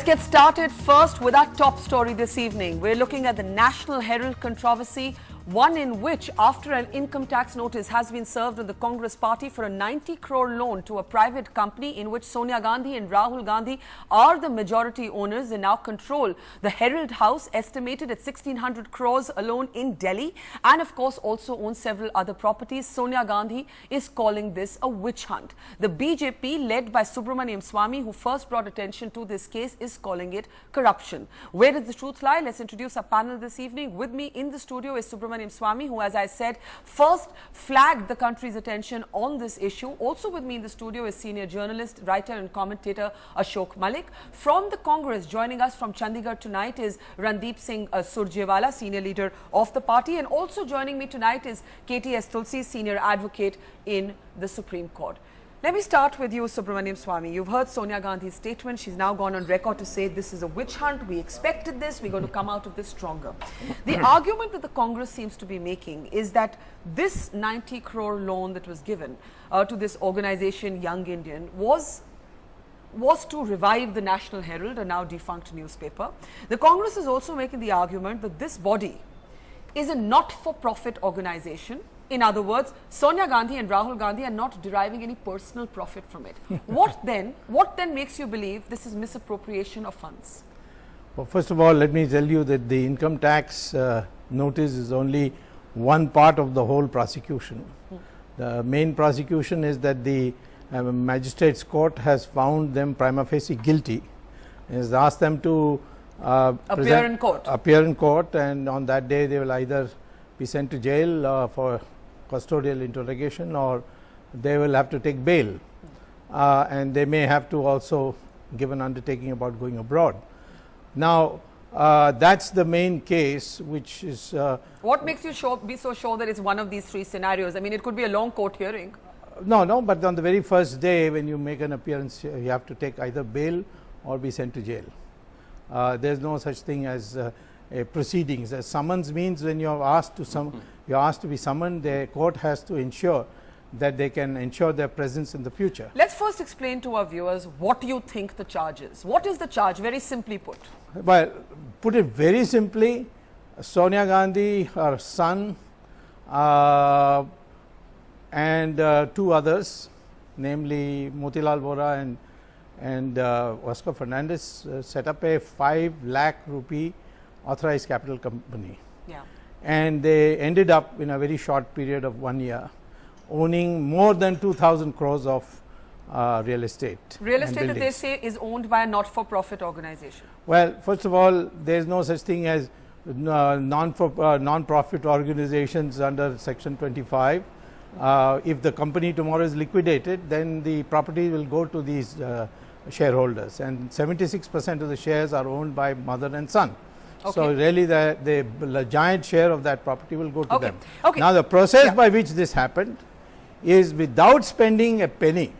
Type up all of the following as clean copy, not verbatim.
Let's get started first with our top story this evening. We're looking at the National Herald controversy, one in which, after an income tax notice has been served on the Congress party for a 90 crore loan to a private company in which Sonia Gandhi and Rahul Gandhi are the majority owners, they now control the Herald House, estimated at 1600 crores alone in Delhi, and of course also owns several other properties. Sonia Gandhi is calling this a witch hunt. The BJP, led by Subramaniam Swamy, who first brought attention to this case, is calling it corruption. Where does the truth lie? Let's introduce our panel this evening. With me in the studio is Subramaniam Swamy, who, as I said, first flagged the country's attention on this issue. Also with me in the studio is senior journalist, writer and commentator Ashok Malik. From the Congress, joining us from Chandigarh tonight is Randeep Singh Surjewala, senior leader of the party. And also joining me tonight is KTS Tulsi, senior advocate in the Supreme Court. Let me start with you, Subramaniam Swamy. You've heard Sonia Gandhi's statement. She's now gone on record to say this is a witch hunt. We expected this. We're going to come out of this stronger. The argument that the Congress seems to be making is that this 90 crore loan that was given to this organization, Young Indian, was to revive the National Herald, a now defunct newspaper. The Congress is also making the argument that this body is a not-for-profit organization. In other words, Sonia Gandhi and Rahul Gandhi are not deriving any personal profit from it. What then makes you believe this is misappropriation of funds? Well, first of all, let me tell you that the income tax notice is only one part of the whole prosecution. The main prosecution is that the magistrates court has found them prima facie guilty, has asked them to appear in court, and on that day they will either be sent to jail for custodial interrogation, or they will have to take bail, and they may have to also give an undertaking about going abroad. Now, that's the main case, which is what makes you be so sure that it's one of these three scenarios? I mean, it could be a long court hearing. No, but on the very first day when you make an appearance, you have to take either bail or be sent to jail. There's no such thing as proceedings. A summons means when you're asked to be summoned, the court has to ensure that they can ensure their presence in the future. Let's first explain to our viewers what you think the charge is. What is the charge, very simply put? Well, put it very simply, Sonia Gandhi, her son, and two others, namely Motilal Vora and Oscar Fernandez, set up a 5 lakh rupee authorized capital company. Yeah. And they ended up in a very short period of 1 year owning more than 2,000 crores of real estate. Real estate that they say is owned by a not-for-profit organization. Well, first of all, there is no such thing as non-profit organizations under Section 25. If the company tomorrow is liquidated, then the property will go to these shareholders, and 76% of the shares are owned by mother and son. Okay. So really the giant share of that property will go to them. Okay. Now the process by which this happened is, without spending a penny,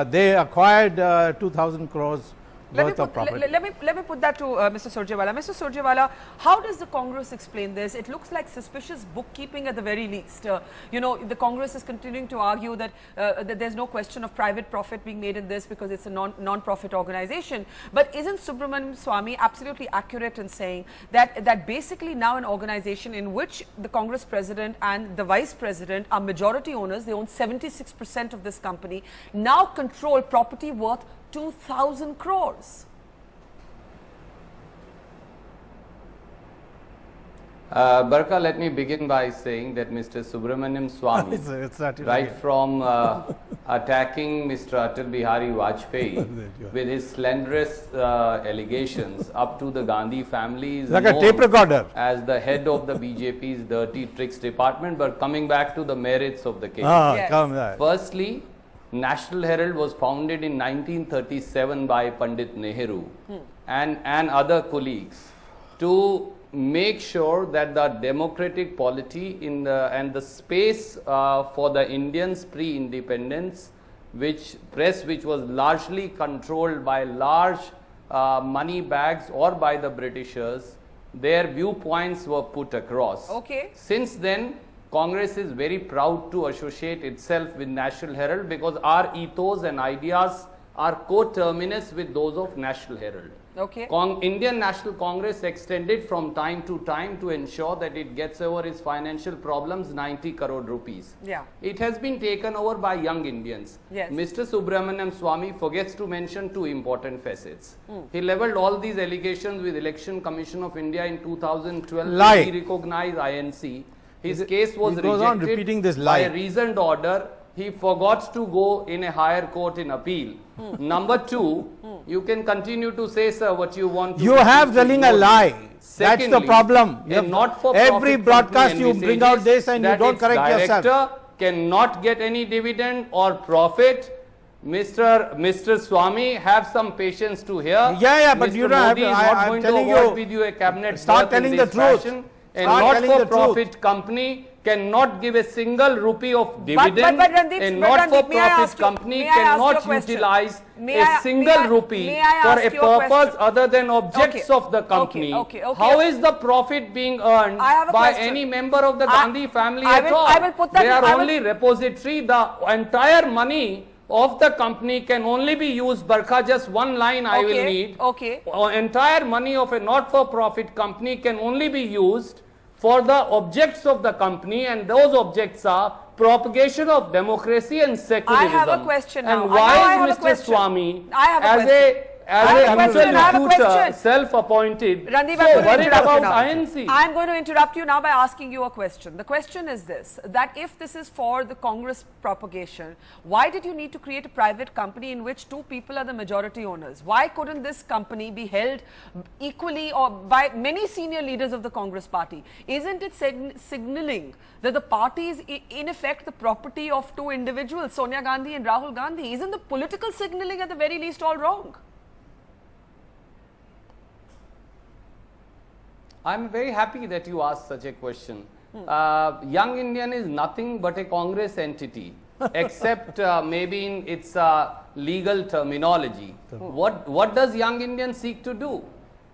they acquired 2,000 crores worth of property. Let me put that to Mr. Surjewala. Mr. Surjewala, how does the Congress explain this? It looks like suspicious bookkeeping at the very least. You know, the Congress is continuing to argue that, that there's no question of private profit being made in this because it's a non-profit organization. But isn't Subramaniam Swamy absolutely accurate in saying that basically now an organization in which the Congress president and the vice president are majority owners, they own 76% of this company, now control property worth 2,000 crores. Barka, let me begin by saying that Mr. Subramaniam Swamy, right from attacking Mr. Atal Bihari Vajpayee with his slanderous allegations up to the Gandhi family, is like a tape recorder, as the head of the BJP's dirty tricks department. But coming back to the merits of the case, Yes. Firstly, National Herald was founded in 1937 by Pandit Nehru and other colleagues to make sure that the democratic polity and the space for the Indians pre-independence, which was largely controlled by large money bags or by the Britishers, their viewpoints were put across. Okay. Since then, Congress is very proud to associate itself with National Herald because our ethos and ideas are coterminous with those of National Herald. Okay. Indian National Congress extended from time to time to ensure that it gets over its financial problems 90 crore rupees. Yeah. It has been taken over by young Indians. Yes. Mr. Subramaniam Swamy forgets to mention two important facets. He leveled all these allegations with Election Commission of India in 2012 Lie. to recognize INC. His case was he goes on rejected repeating this by lie. a reasoned order. He forgot to go in a higher court in appeal. Number two, you can continue to say, sir, what you want to. You have telling a lie. That's the Secondly, problem. a not-for-profit Every broadcast company you bring out envisages this and you that don't its correct yourself. director cannot get any dividend or profit. Mr. Swamy, have some patience to hear. Yeah, but Mr. you don't have Modi to. is not I'm going telling to award you, with you a cabinet start berth in telling the this truth. fashion. A Start telling the not-for-profit company cannot give a single rupee of dividend. but Randeep, A may I not-for-profit ask you- company may I ask you a cannot question? utilize May a I- single may I- rupee may I for ask a you a purpose question? other than objects Okay. of the company. Okay. How is the profit being earned I have a by question. any member of the Gandhi family I at will- all? I will put that They in- are I will- only repository. The entire money of the company can only be used, Barkha, just one line I will need. Okay. Entire money of a not-for-profit company can only be used for the objects of the company, and those objects are propagation of democracy and secularism. I have a question now. And I why have a is Mr. question. Swamy, I have a as question. I have a question. I have a interlocutor, question. self-appointed, Randeep, so I'm going to worried interrupt you about now. INC? I'm going to interrupt you now by asking you a question. The question is this, that if this is for the Congress propagation, why did you need to create a private company in which two people are the majority owners? Why couldn't this company be held equally or by many senior leaders of the Congress party? Isn't it signaling that the party is in effect the property of two individuals, Sonia Gandhi and Rahul Gandhi? Isn't the political signaling at the very least all wrong? I'm very happy that you asked such a question. Young Indian is nothing but a Congress entity, except maybe in its legal terminology. What does Young Indian seek to do?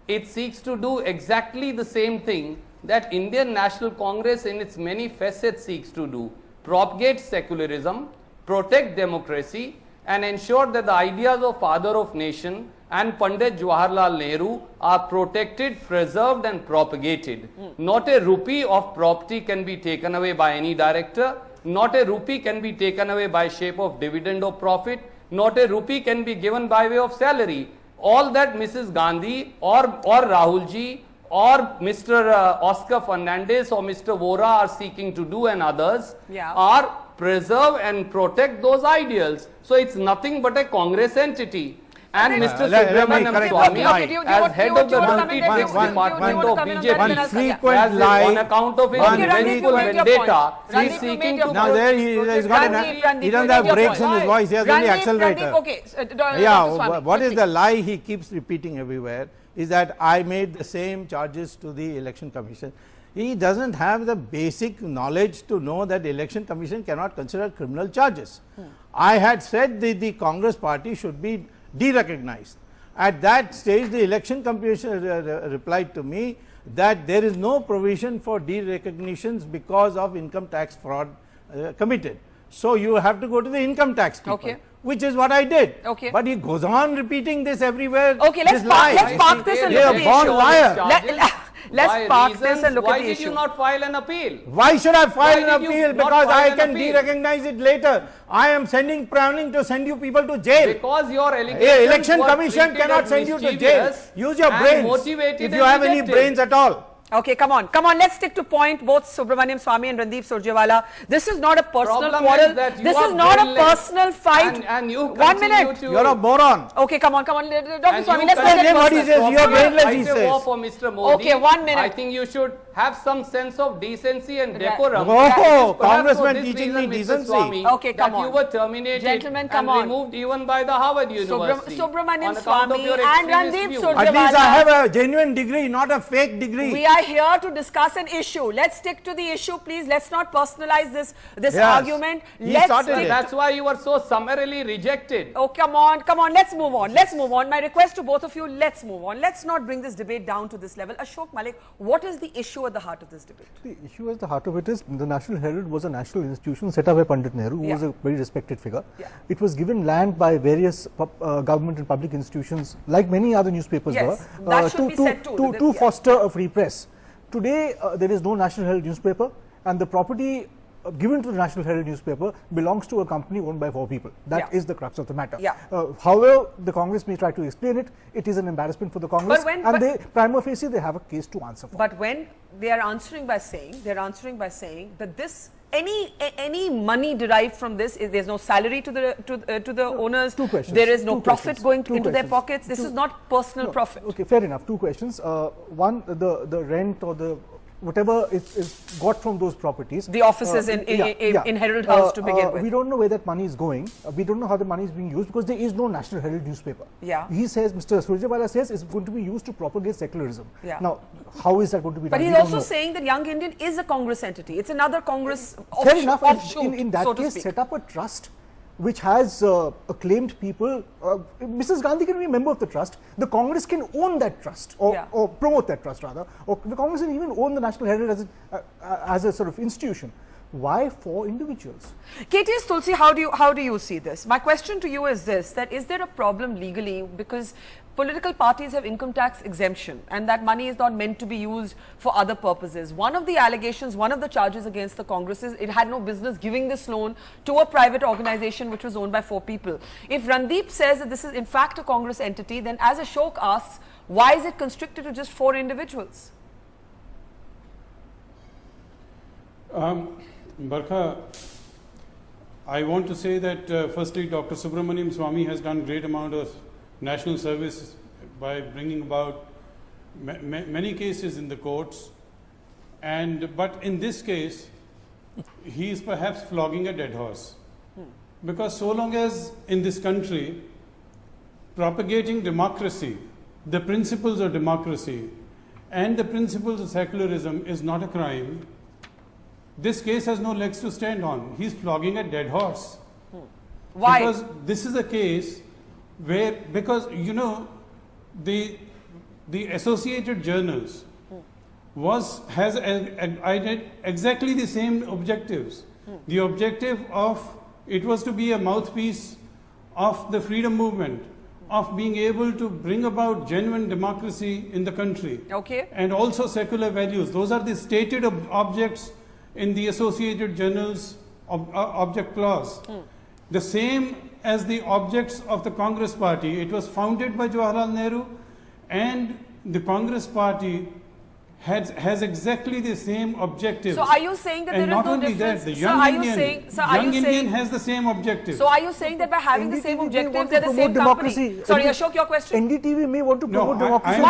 It seeks to do exactly the same thing that Indian National Congress in its many facets seeks to do: propagate secularism, protect democracy, and ensure that the ideas of Father of Nation and Pandit Jawaharlal Nehru are protected, preserved and propagated. Not a rupee of property can be taken away by any director. Not a rupee can be taken away by shape of dividend or profit. Not a rupee can be given by way of salary. All that Mrs. Gandhi or Rahul ji or Mr. Oscar Fernandez or Mr. Vora are seeking to do, and others, are preserve and protect those ideals. So it's nothing but a Congress entity. And Mr. Subramaniam Swamy, as head of the multi-tax department of BJP, on account of his vengeful vendetta, he is seeking to... Now there he doesn't have brakes in his voice, he has only accelerator. What is the lie he keeps repeating everywhere is that I made the same charges to the Election Commission. He doesn't have the basic knowledge to know that the Election Commission cannot consider criminal charges. I had said the Congress party should be de-recognized. At that stage, the Election Commission replied to me that there is no provision for de-recognitions because of income tax fraud committed. So you have to go to the income tax people, which is what I did. But he goes on repeating this everywhere. Let's park this and look at the born liar. Let's park this and look at the issue. Why did you not file an appeal? Why should I file an appeal? Because I can de-recognize it later. I am planning to send you people to jail. Because your Election Commission cannot send you to jail. Use your brains if you have any brains at all. Okay, come on, let's stick to point, both Subramaniam Swamy and Randeep Surjewala. This is not a personal quarrel. This is not a personal fight. And you 1 minute. You're a moron. Okay, come on. Dr. Swamy, let's tell him what he says. You are brainless, he says. says. For Mr. Modi, okay, 1 minute. I think you should have some sense of decency and decorum. Oh, Congressman teaching me decency. Okay, come on. You were terminated and removed even by the Harvard University. Subramaniam Swamy and Randeep Surjewala. At least I have a genuine degree, not a fake degree. We are here to discuss an issue. Let's stick to the issue, please. Let's not personalize this argument. That's why you were so summarily rejected. Oh, come on. Let's move on. My request to both of you, let's move on. Let's not bring this debate down to this level. Ashok Malik, what is the issue issue at the heart of this debate? The issue at the heart of it is the National Herald was a national institution set up by Pandit Nehru, who was a very respected figure. It was given land by various government and public institutions, like many other newspapers were, to foster a free press. Today, there is no National Herald newspaper, and the property given to the National Herald newspaper belongs to a company owned by 4 people. That is the crux of the matter. However, the Congress may try to explain it, it is an embarrassment for the Congress, and they, prima facie, they have a case to answer for. But when they are answering by saying, that this any money derived from this, there's no salary to the owners. 2 questions. There is no profit going into their pockets. This is not personal profit. Okay, fair enough. 2 questions. One, the rent or the whatever is got from those properties. The offices in Herald House to begin with. We don't know where that money is going. We don't know how the money is being used because there is no National Herald newspaper. He says, Mr. Surjewala says, it's going to be used to propagate secularism. Now, how is that going to be done? But he's also saying that Young Indian is a Congress entity. It's another Congress fair enough. offshoot, in that case, set up a trust which has acclaimed people. Mrs. Gandhi can be a member of the trust. The Congress can own that trust, or promote that trust rather. Or the Congress can even own the National Herald as a sort of institution. Why 4 individuals? KTS Tulsi, how do you see this? My question to you is this: that is there a problem legally because political parties have income tax exemption and that money is not meant to be used for other purposes? One of the allegations, one of the charges against the Congress is it had no business giving this loan to a private organization which was owned by 4 people. If Randeep says that this is in fact a Congress entity, then as Ashok asks, why is it constricted to just 4 individuals? Barkha, I want to say that firstly Dr. Subramaniam Swamy has done great amount of national service by bringing about many cases in the courts, but in this case he is perhaps flogging a dead horse, because so long as in this country propagating democracy, the principles of democracy and the principles of secularism is not a crime, this case has no legs to stand on. He's flogging a dead horse. Why? Because this is a case where, because you know, the Associated Journals has exactly the same objectives. The objective of it was to be a mouthpiece of the freedom movement, of being able to bring about genuine democracy in the country, and also secular values. Those are the stated objects in the Associated Journals object clause. The same as the objects of the Congress Party. It was founded by Jawaharlal Nehru, and the Congress Party has exactly the same objectives. So are you saying that there is no difference? The Young Indian has the same objectives. So are you saying that by having the same objectives, they're the same company? Sorry, Ashok, your question? NDTV may want to promote democracy.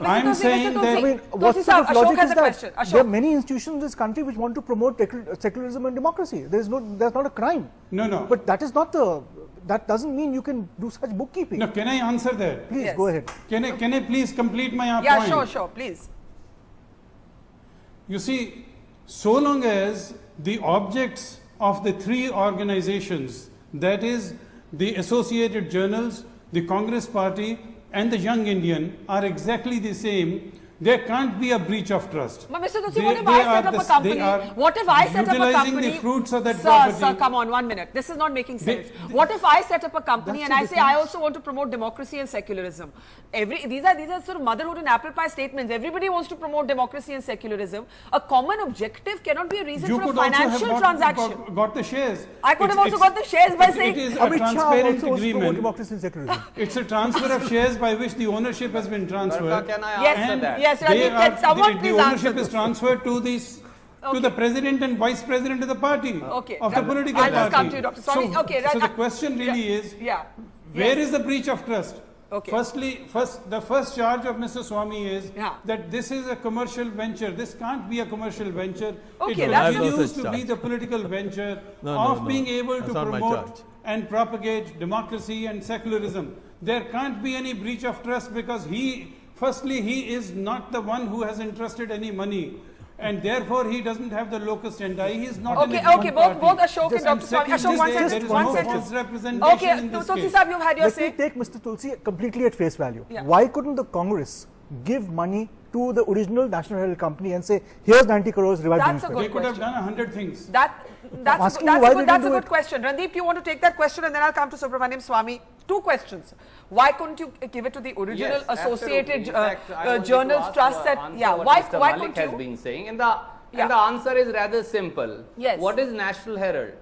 I'm saying that Ashok has a question. There are many institutions in this country which want to promote secularism and democracy. That's not a crime. No. But that doesn't mean you can do such bookkeeping. No, can I answer that? Please, go ahead. Can I please complete my point? Yeah, sure, please. You see, so long as the objects of the 3 organizations, that is the Associated Journals, the Congress Party and the Young Indian, are exactly the same, there can't be a breach of trust. But Mr. Tulsi, what if I set up a company? What if I set up a company? The fruits of that property. Sir, come on, 1 minute. This is not making sense. What if I set up a company and I say I also want to promote democracy and secularism? These are sort of motherhood and apple pie statements. Everybody wants to promote democracy and secularism. A common objective cannot be a reason for a financial transaction. Got the shares. I could have also got the shares by saying it is a transparent agreement. Democracy and secularism. It's a transfer of shares by which the ownership has been transferred. Can I answer that? Yes, the ownership is transferred to the president and vice president of the party, of the political party. I'll just come to you, Dr. Swamy. So the question really is, where is the breach of trust? The first charge of Mr. Swamy is that this is a commercial venture. This can't be a commercial venture. It continues to be the political venture of being able to promote and propagate democracy and secularism. There can't be any breach of trust because firstly, he is not the one who has entrusted any money, and therefore he doesn't have the locus standi. He is not both Ashok and Dr. Swamy. Ashok, one sentence. Representation in this Tulsi case. Sahib, you've had your say. Let me take Mr. Tulsi completely at face value. Why couldn't the Congress give money to the original National Herald company and say, here's 90 crores, revive the That's a newspaper? good They could have question. done 100 things. That's asking you why they a didn't do good it. question. Randeep, do you want to take that question, and then I'll come to Subramaniam Swamy. Two questions. Why couldn't you give it to the original Yes, Associated absolutely. In fact, I wanted to Journals ask Trust? to That answer what why Mr. why Malik couldn't has you? been saying, and Yeah. the answer is rather simple. Yes. What is National Herald?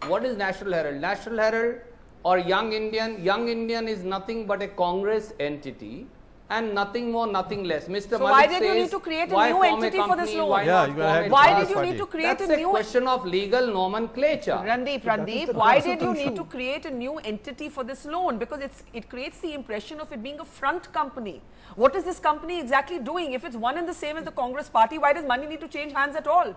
What is National Herald? National Herald or Young Indian? Young Indian is nothing but a Congress entity. And nothing more, nothing less. Mr. So Malik why did you says, need to create a why new form entity for this company, loan? Why Yeah, not you form a had Why Congress did you party. need to create That's a a new? question of legal nomenclature. Randeep, why did you need to create a new entity for this loan? Because it creates the impression of it being a front company. What is this company exactly doing? If it's one and the same as the Congress party, why does money need to change hands at all?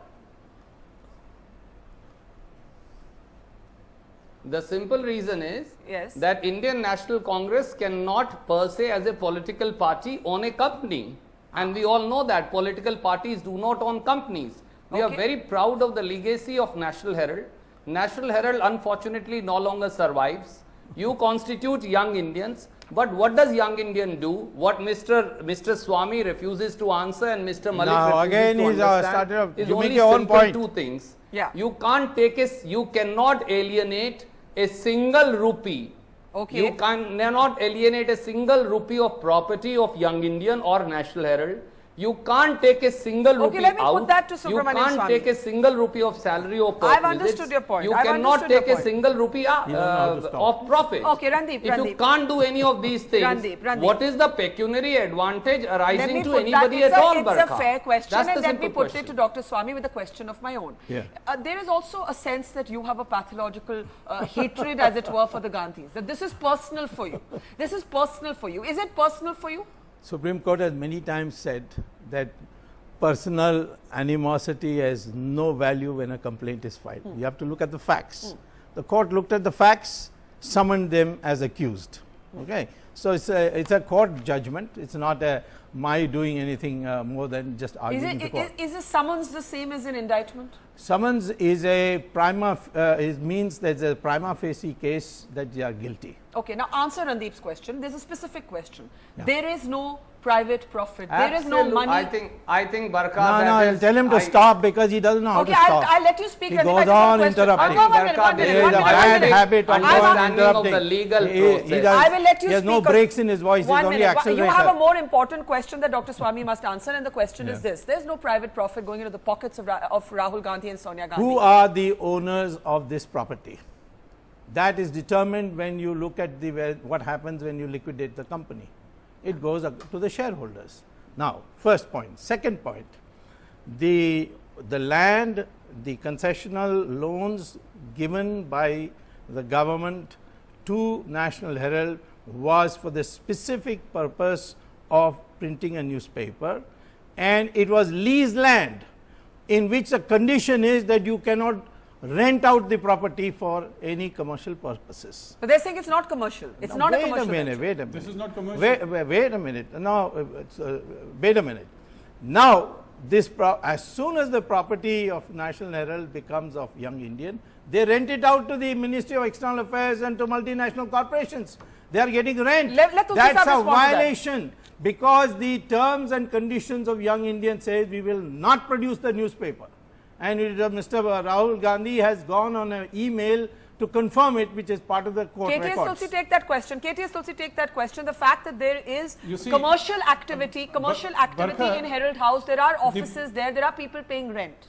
The simple reason is Yes. that Indian National Congress cannot per se as a political party own a company. And we all know that political parties do not own companies. We are Okay. very proud of the legacy of National Herald. National Herald unfortunately no longer survives. You constitute Young Indians, but what does Young Indian do? What Mr. Swamy refuses to answer and Mr. Malik Now, refuses again to he's, understand started off- is you only make your own simple point. two things. Yeah. You can't take you cannot alienate a single rupee. Okay. You cannot alienate a single rupee of property of Young Indian or National Herald. You can't take a single rupee Okay, let me out. put that to You Subramaniam can't Swamy. take a single rupee of salary or per I've visits. understood your point. You I've cannot understood your take a point. single rupee You don't know how to stop. of profit. Okay, Randeep, If you Randeep. can't do any of these things, Randeep. what is the pecuniary advantage Let me arising to put anybody that. at all, It's a Barkha? fair question, That's and the let simple me put question. it to Dr. Swamy with a question of my own. Yeah. There is also a sense that you have a pathological hatred, as it were, for the Gandhis. That this is personal for you. This is personal for you. Is it personal for you? Supreme Court has many times said that personal animosity has no value when a complaint is filed. You have to look at the facts. The court looked at the facts, summoned them as accused. Okay, so it's a court judgment. It's not my doing anything more than just arguing the court. Is a summons the same as an indictment? Summons is a it means there's a prima facie case that you are guilty. Okay, now answer Randeep's question. There's a specific question. Yeah. There is no private profit. There is no Absolute- money. I think Barkha. No, that I'll is- tell him to stop because he doesn't know how Okay, to stop. I'll let you speak. He Randeep. goes I just have a on question. interrupting. One minute, Barkha, one there minute, There is is a a one bad minute. habit of going on Understanding of interrupting. the legal He process. does, I will let you he has no speak on- breaks in his voice. One He's only minute. accelerator. You have a more important question that Dr. Swamy must answer, and the question is Yeah. this. There's no private profit going into the pockets of Rahul Gandhi and Sonia Gandhi. Who are the owners of this property? That is determined when you look at what happens when you liquidate the company. It goes up to the shareholders. Now, first point. Second point, the land, the concessional loans given by the government to National Herald was for the specific purpose of printing a newspaper, and it was leased land in which the condition is that you cannot rent out the property for any commercial purposes. But they're saying it's not commercial. It's not a commercial venture. Wait a minute. This is not commercial. Wait a minute. No, wait a minute. Now, as soon as the property of National Herald becomes of Young Indian, they rent it out to the Ministry of External Affairs and to multinational corporations. They are getting rent. Let Tulsi That's Saab a respond to that. violation because the terms and conditions of Young Indian says we will not produce the newspaper. And Mr. Rahul Gandhi has gone on an email to confirm it, which is part of the court KTS records. Tulsi, take that question. KTS Tulsi, take that question. The fact that there is You see, commercial activity Barkha, in Herald House, there are offices there are people paying rent.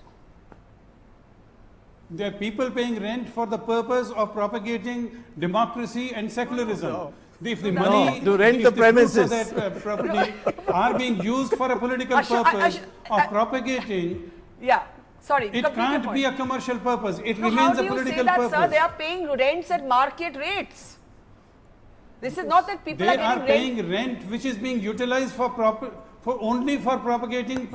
There are people paying rent for the purpose of propagating democracy and secularism. If the money, to rent if the fruits of premises. that property are being used for a political purpose of propagating, Yeah. Sorry. it complete your can't point. be a commercial purpose. It No, how remains do a you say political that, purpose. sir? They are paying rents at market rates. This is not that people They are are getting rent. paying rent which is being utilized only for propagating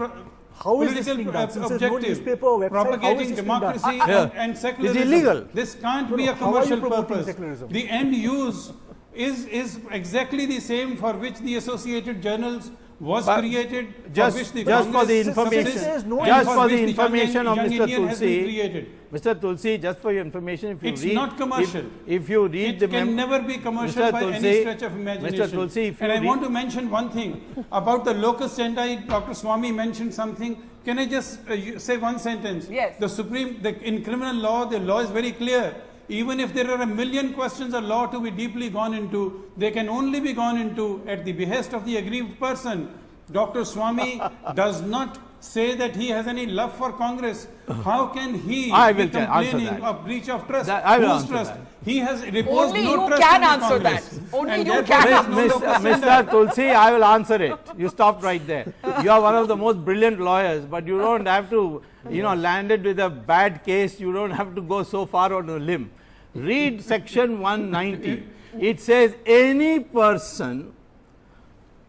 How is this political being done? Since there's no objectives, newspaper or website, how is propagating this being done? democracy Yeah. and secularism. It's illegal. This can't No, be no, a how are you commercial promoting purpose. secularism? The end use is exactly the same for which the Associated Journals was But created, just for which the for the Congress information, subsists, no- and just for for the which information of Young Mr. Indian has been Tulsi, created. Mr. Tulsi, just for your information, if you It's read, not commercial. if you read It the can never be commercial Mr. by any Tulsi, stretch of imagination. Mr. Tulsi, if you and I read, want to mention one thing about the locus standi. Dr. Swami mentioned something. Can I just say one sentence? Yes. In criminal law, the law is very clear. Even if there are a million questions of law to be deeply gone into, they can only be gone into at the behest of the aggrieved person. Dr. Swami does not say that he has any love for Congress. How can he I be will answer complaining that. of breach of trust? I will Whose answer trust? that. He has reposed Only no you trust can in the answer Congress. that. Only And you therefore can there is answer no that. locus Mr. Tulsi, I will answer it. You stopped right there. You are one of the most brilliant lawyers, but you don't have to, land it with a bad case. You don't have to go so far on a limb. Read section 190. It says any person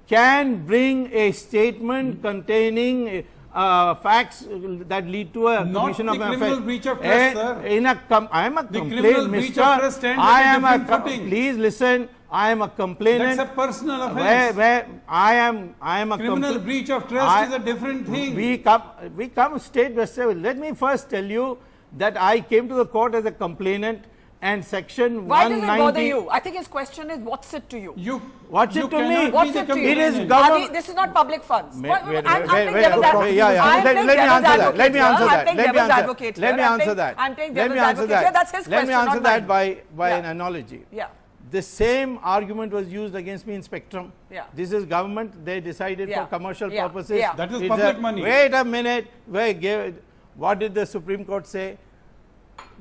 can bring a statement containing facts that lead to a Not commission the of an criminal offense. breach of trust, sir. I am a The complaint, criminal breach Mr. of trust stands I at a am a different footing. please listen. I am a complainant. That's a personal offense. Where I am a Criminal breach of trust is a different thing. We come state by state. Let me first tell you that I came to the court as a complainant, and section Why does it 190. bother you? I think his question is, what's it to you? What's you it to me? cannot be What's the it to you? It is complainant. government. This is not public funds. Wait, I'm wait, playing wait, devil's wait, advocate. yeah, I'm let playing me devil's answer that. advocate Let me here. answer I'm that. playing Let me devil's answer. advocate Let me here. answer that. I'm playing Let me devil's answer advocate here. that. That's his Let me question, answer not that mine. by Yeah. an analogy. Yeah. The same argument was used against me in Spectrum. Yeah. This is government. They decided Yeah. for commercial Yeah. purposes. Yeah. That is It's public money. Wait a minute. What did the Supreme Court say?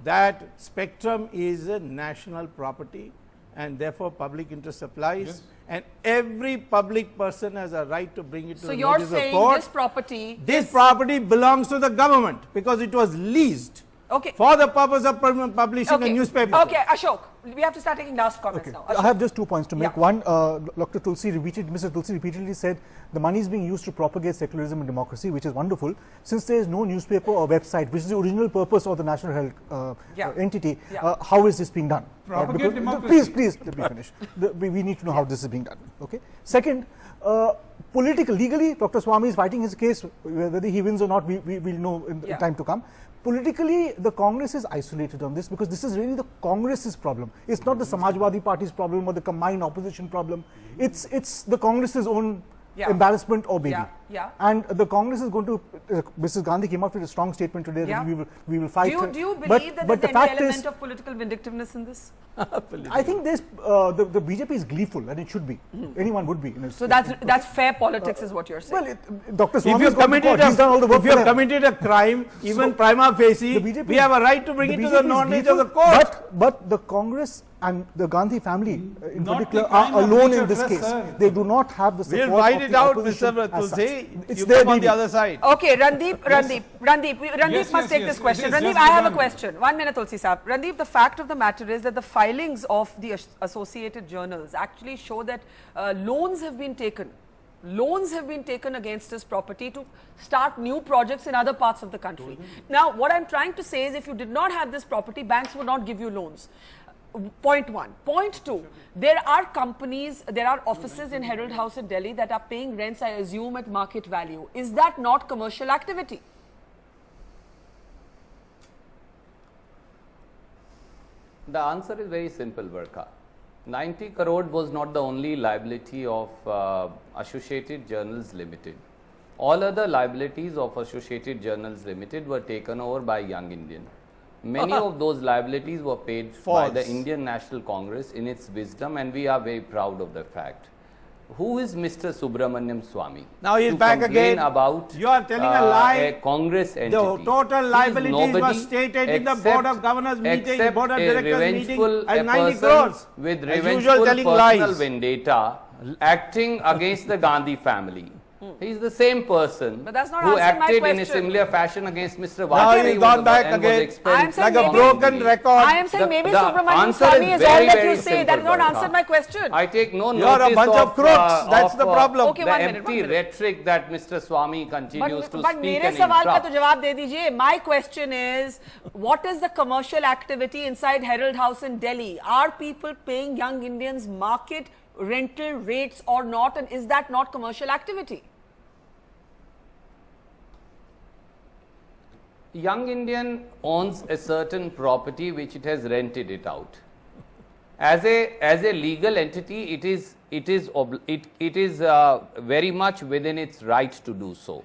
That Spectrum is a national property, and therefore public interest applies. Yes. And every public person has a right to bring it to So the you're notice of saying court. this property. This property belongs to the government because it was leased Okay. for the purpose of publishing a newspaper. Okay, Ashok, we have to start taking last comments now. I Ashok. have just 2 points to make. Yeah. One, Mr. Tulsi repeatedly said the money is being used to propagate secularism and democracy, which is wonderful. Since there is no newspaper or website, which is the original purpose of the National Herald entity, Yeah. How is this being done? Propagate democracy. Please, let me finish. We need to know how this is being done. Okay. Second, legally, Dr. Swami is fighting his case. Whether he wins or not, we will know in time to come. Politically, the Congress is isolated on this because this is really the Congress's problem. It's not the Samajwadi Party's problem or the combined opposition problem. It's the Congress's own embarrassment or baby. Yeah. And the Congress is going to. Mrs. Gandhi came up with a strong statement today that we will fight. Do you believe that there's any element of political vindictiveness in this? I think there's the BJP is gleeful, and it should be. Anyone would be. So that's fair politics, is what you're saying. Well, Dr. If Swami you has gone to court. He's done all the work if you for have them. committed a crime, even prima facie, The BJP we have a right to bring it to BJP the is knowledge of the lethal, court. But the Congress and the Gandhi family, in Not particular, the crime are of alone breach in of this trust, case. sir. They do not have the support We'll fight of it the out, opposition Mr. as such. Tulsi. It's You their come on the baby. other side. Okay, Randeep Yes, must take yes, this yes. question. It is Randeep, just I have a begun. question. 1 minute, Tulsi Saab. Randeep, the fact of the matter is that the filings of the Associated Journals actually show that loans have been taken. Loans have been taken against this property to start new projects in other parts of the country. Now, what I'm trying to say is if you did not have this property, banks would not give you loans. Point one. Point two, there are companies, there are offices in Herald House in Delhi that are paying rents, I assume, at market value. Is that not commercial activity? The answer is very simple, Varka. 90 crore was not the only liability of Associated Journals Limited. All other liabilities of Associated Journals Limited were taken over by Young Indian. Many of those liabilities were paid by the Indian National Congress in its wisdom, and we are very proud of the fact. Who is Mr. Subramaniam Swami? Now he is to back complain again. About You are telling a lie. A Congress entity. The total He is liabilities were nobody stated in the except- Board of Governors meeting, except Board of a Directors revengeful meeting, and 90 person crores. with As usual, revengeful telling personal lies. vendetta acting against the Gandhi family. He is the same person But that's not who answering my acted in a question. similar fashion against Mr. Now Vajpayee he's gone back and was again expelled. I am saying like a maybe- broken record. I am saying maybe The Subramanian answer Swami is is all very, that very you say. simple, That has not Bharata. answered my question. I take no You're notice a bunch of crooks. That's the problem. Okay, the 1 minute, empty 1 minute. rhetoric that Mr. Swami continues to But speak मेरे and सवाल का तो interrupt. जवाब दे दीजिए. My question is, what is the commercial activity inside Herald House in Delhi? Are people paying young Indians market rental rates or not, and is that not commercial activity? Young Indian owns a certain property which it has rented it out. As a legal entity, it is very much within its right to do so.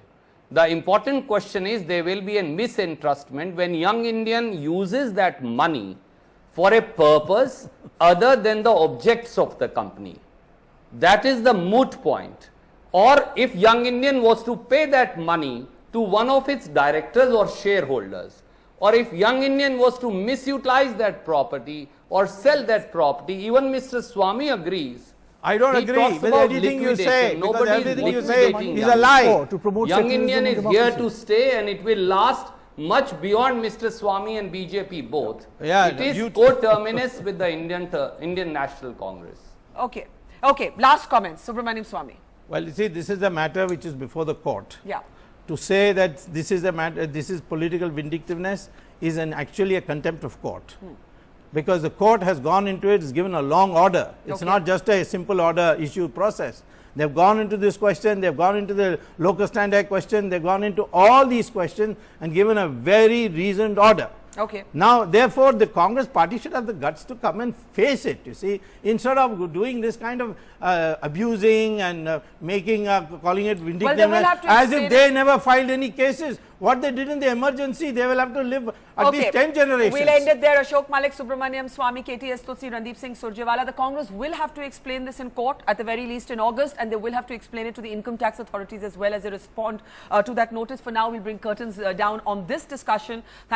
The important question is there will be a misentrustment when young Indian uses that money for a purpose other than the objects of the company. That is the moot point. Or if young Indian was to pay that money to one of its directors or shareholders, or if young Indian was to misutilize that property or sell that property, even Mr. Swami agrees. I don't He agree talks with about anything you liquidation. say, because Nobody is everything you liquidating say is young a lie. Indian. To promote Young secularism Indian and is here democracy. to stay, and it will last much beyond Mr. Swami and BJP both. Yeah, it is you- coterminous with the Indian National Congress. Okay. Okay. Last comments, Subramanian Swami. Well, you see, this is a matter which is before the court. Yeah. To say that this is a matter, this is political vindictiveness, is actually a contempt of court. Because the court has gone into it, it's given a long order. It's Okay. not just a simple order issue process. They've gone into this question, they've gone into the locus standi question, they've gone into all these questions and given a very reasoned order. Okay. Now, therefore, the Congress party should have the guts to come and face it, you see, instead of doing this kind of abusing and making, calling it vindictiveness, have to as if explain they never filed any cases. What they did in the emergency, they will have to live at least 10 generations. We'll end it there. Ashok Malik, Subramaniam Swami, KTS Tutsi, Randeep Singh Surjewala. The Congress will have to explain this in court at the very least in August, and they will have to explain it to the income tax authorities as well as they respond to that notice. For now, we'll bring curtains down on this discussion.